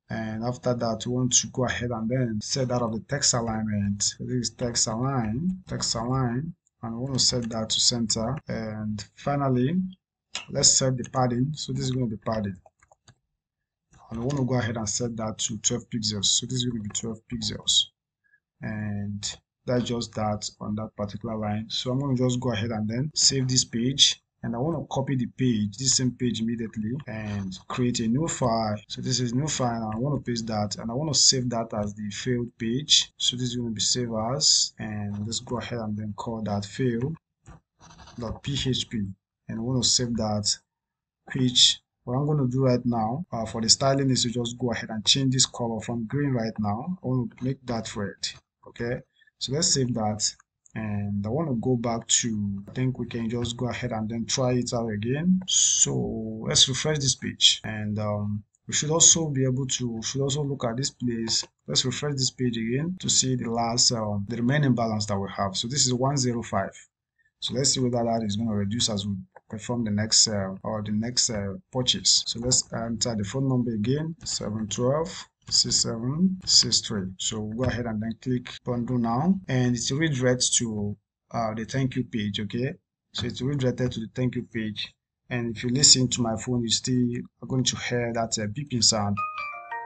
And after that, we want to go ahead and then set that of the text alignment. So this is text align, and we want to set that to center. And finally, let's set the padding. So this is going to be padding. And I want to go ahead and set that to 12 pixels. So this is going to be 12 pixels. And that's just that on that particular line. So I'm going to just go ahead and then save this page. And I want to copy the page, this same page immediately, and create a new file. So this is new file, and I want to paste that, and I want to save that as the failed page. So this is going to be save as, and let's go ahead and then call that fail.php, and I want to save that. Which what I'm going to do right now for the styling is to just go ahead and change this color from green right now. I want to make that red. Okay, so let's save that. And I want to go back to, I think we can just go ahead and then try it out again. So let's refresh this page, and we should also be able to, look at this place. Let's refresh this page again to see the last, the remaining balance that we have. So this is 105. So let's see whether that is going to reduce as we perform the next purchase. So let's enter the phone number again, 712 6763. So we'll go ahead and then click bundle now, and it's redirected to the thank you page. Okay, so it's redirected to the thank you page, and if you listen to my phone, you still are going to hear that beeping sound.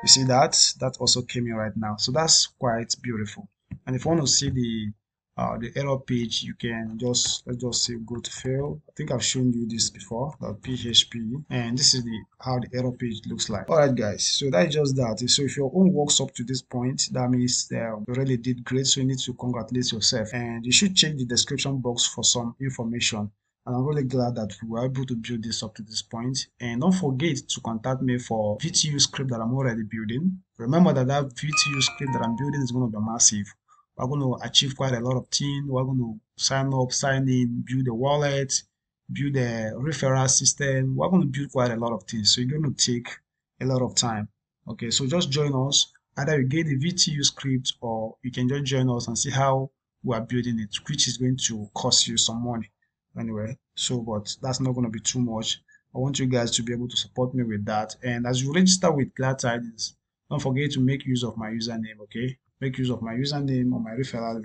You see that also came in right now. So that's quite beautiful. And if you want to see the error page, you can just, let's just say go to fail. I think I've shown you this before, .php, and this is how the error page looks like. All right, guys, so that's just that. So if your own works up to this point, that means you really did great. So you need to congratulate yourself, and you should check the description box for some information. And I'm really glad that we were able to build this up to this point. And don't forget to contact me for VTU script that I'm already building. Remember that VTU script that I'm building is going to be massive. We're going to achieve quite a lot of things. We're going to sign up, sign in, build a wallet, build a referral system. We're going to build quite a lot of things. So it's going to take a lot of time. Okay, so just join us. Either you get the VTU script, or you can just join us and see how we are building it, which is going to cost you some money. Anyway, so but that's not going to be too much. I want you guys to be able to support me with that. And as you register with Glad Tidings, don't forget to make use of my username. Okay, make use of my username on my referral